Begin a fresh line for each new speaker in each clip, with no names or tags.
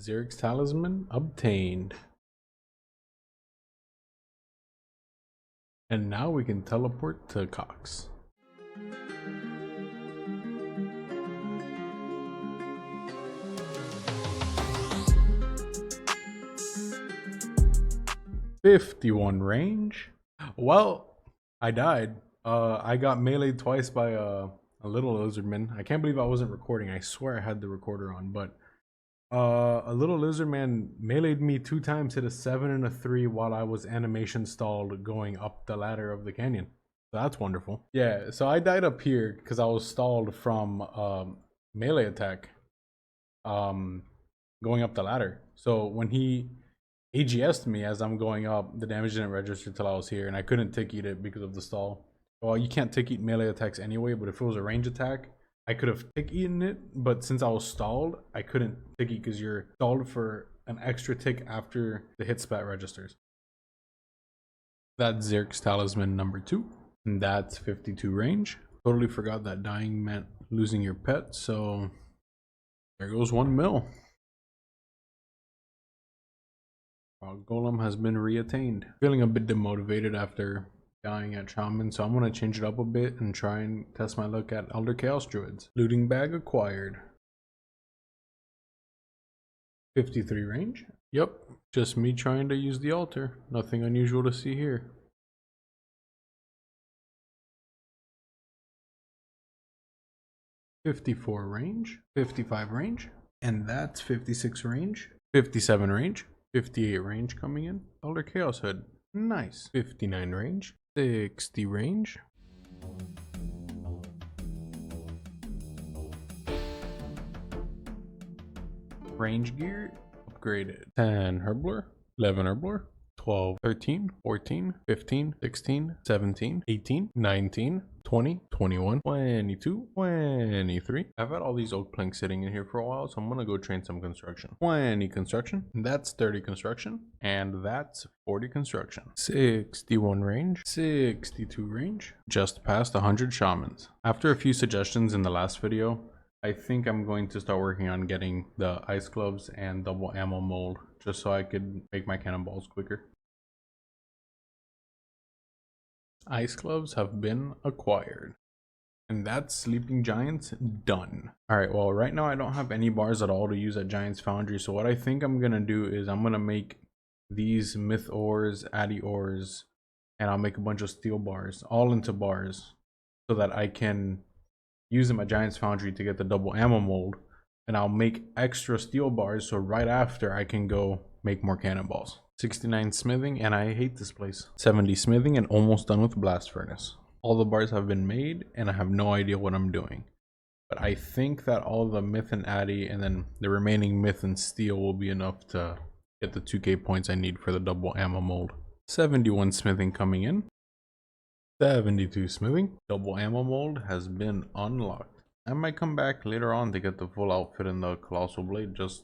Xerix talisman obtained. And now we can teleport to Cox. .51 range. Well, I died. I got meleeed twice by a little lizardman. I can't believe I wasn't recording. I swear I had the recorder on, but a little lizardman meleeed me 2 times, hit a 7 and a 3 while I was animation stalled going up the ladder of the canyon. So that's wonderful. Yeah, so I died up here because I was stalled from melee attack going up the ladder. So when he AGS'd me as I'm going up, the damage didn't register till I was here, and I couldn't tick eat it because of the stall. Well, you can't tick eat melee attacks anyway, but if it was a range attack, I could have tick eaten it, but since I was stalled, I couldn't tick eat because you're stalled for an extra tick after the hit spat registers. That's Xerix talisman number 2, and that's 52 range. Totally forgot that dying meant losing your pet, so there goes 1 mil. Golem has been reattained. Feeling a bit demotivated after dying at Shaman, so I'm going to change it up a bit and try and test my luck at Elder Chaos Druids. Looting bag acquired. 53 range. Yep, just me trying to use the altar. Nothing unusual to see here. .54 range. 55 range. And that's 56 range. 57 range. 58 range coming in. Elder Chaos Hood. Nice. 59 range. 60 range. Range gear upgraded. 10 Herbler. 11 Herbler. 12, 13, 14, 15, 16, 17, 18, 19, 20, 21, 22, 23. I've had all these oak planks sitting in here for a while, so I'm gonna go train some construction. 20 construction, that's 30 construction, and that's 40 construction. 61 range, 62 range, just past 100 shamans. After a few suggestions in the last video, I think I'm going to start working on getting the ice gloves and double ammo mold, just so I could make my cannonballs quicker. Ice gloves have been acquired. And that's Sleeping Giants done. Alright, well right now I don't have any bars at all to use at Giants Foundry, so what I think I'm gonna do is I'm gonna make these myth ores, addy ores, and I'll make a bunch of steel bars, all into bars, so that I can use them at Giants Foundry to get the double ammo mold, and I'll make extra steel bars so right after I can go make more cannonballs. 69 smithing, and I hate this place. 70 smithing and almost done with blast furnace. All the bars have been made and I have no idea what I'm doing, but I think that all the myth and addy and then the remaining myth and steel will be enough to get the 2k points I need for the double ammo mold. 71 smithing coming in. 72 smithing. Double ammo mold has been unlocked. I might come back later on to get the full outfit in the colossal blade just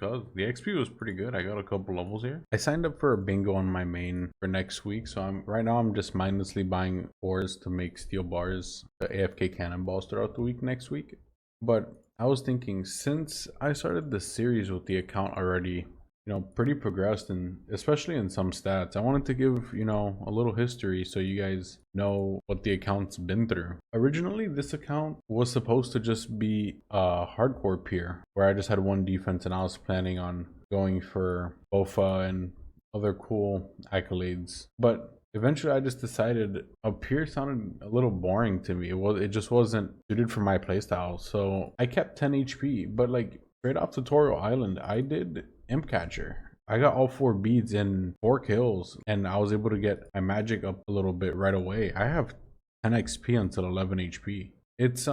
cause the XP was pretty good. I got a couple levels here. I signed up for a bingo on my main for next week, so right now I'm just mindlessly buying ores to make steel bars, the AFK cannonballs throughout the week next week. But I was thinking, since I started this series with the account already, you know, pretty progressed, and especially in some stats, I wanted to give, you know, a little history so you guys know what the account's been through. Originally, this account was supposed to just be a hardcore peer where I just had one defense, and I was planning on going for BOFA and other cool accolades. But eventually I just decided a peer sounded a little boring to me. It just wasn't suited for my playstyle. So I kept 10 HP, but like straight off Tutorial Island, I did Imp Catcher. I got all 4 beads in 4 kills, and I was able to get my magic up a little bit right away. I have 10 XP until 11 HP. It's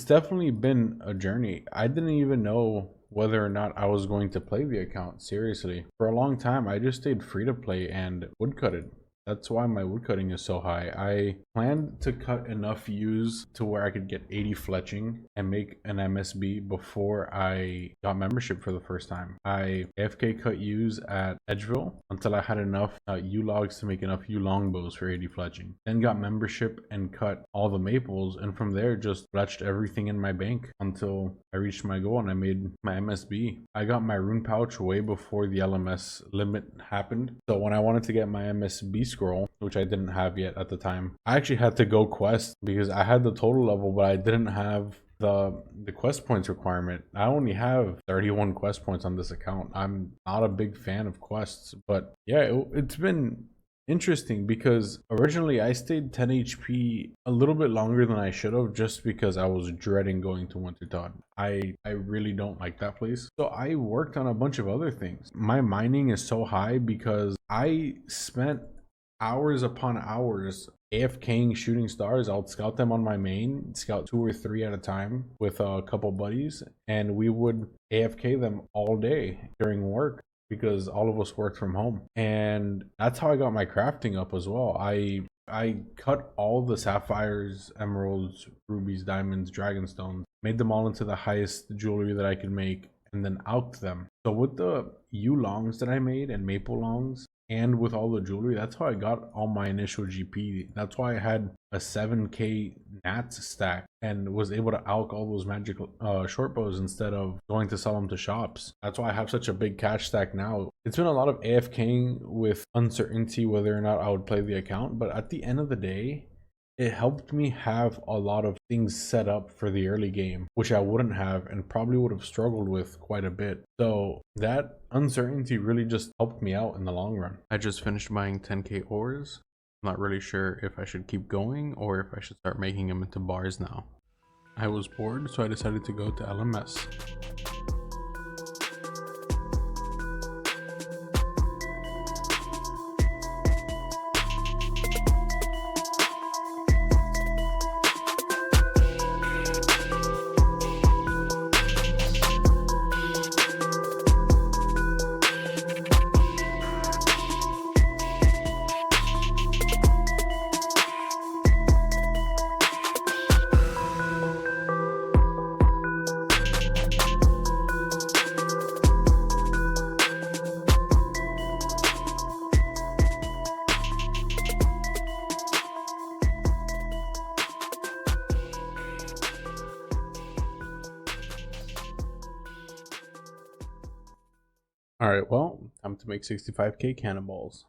definitely been a journey. I didn't even know whether or not I was going to play the account seriously. For a long time, I just stayed free to play and woodcutted. That's why my woodcutting is so high. I planned to cut enough U's to where I could get 80 fletching and make an MSB before I got membership for the first time. I AFK cut U's at Edgeville until I had enough U logs to make enough U longbows for 80 fletching. Then got membership and cut all the maples, and from there just fletched everything in my bank until I reached my goal and I made my MSB. I got my rune pouch way before the LMS limit happened. So when I wanted to get my MSB scroll, which I didn't have yet at the time, I actually had to go quest because I had the total level, but I didn't have the quest points requirement. I only have 31 quest points on this account. I'm not a big fan of quests, but yeah, it's been interesting because originally I stayed 10 HP a little bit longer than I should have just because I was dreading going to Wintertodt. I really don't like that place. So I worked on a bunch of other things. My mining is so high because I spent hours upon hours AFKing shooting stars. I'll scout them on my main, scout 2 or 3 at a time with a couple buddies, and we would AFK them all day during work because all of us worked from home. And that's how I got my crafting up as well. I cut all the sapphires, emeralds, rubies, diamonds, dragonstones, made them all into the highest jewelry that I could make, and then alked them. So with the U longs that I made and maple longs, and with all the jewelry, that's how I got all my initial GP. That's why I had a 7k nats stack and was able to alk all those magical short bows instead of going to sell them to shops. That's why I have such a big cash stack now. It's been a lot of AFKing with uncertainty whether or not I would play the account, but at the end of the day, it helped me have a lot of things set up for the early game, which I wouldn't have and probably would have struggled with quite a bit. So that uncertainty really just helped me out in the long run. I just finished buying 10k ores. I'm not really sure if I should keep going or if I should start making them into bars now. I was bored, so I decided to go to LMS. Alright, well, time to make 65k cannonballs.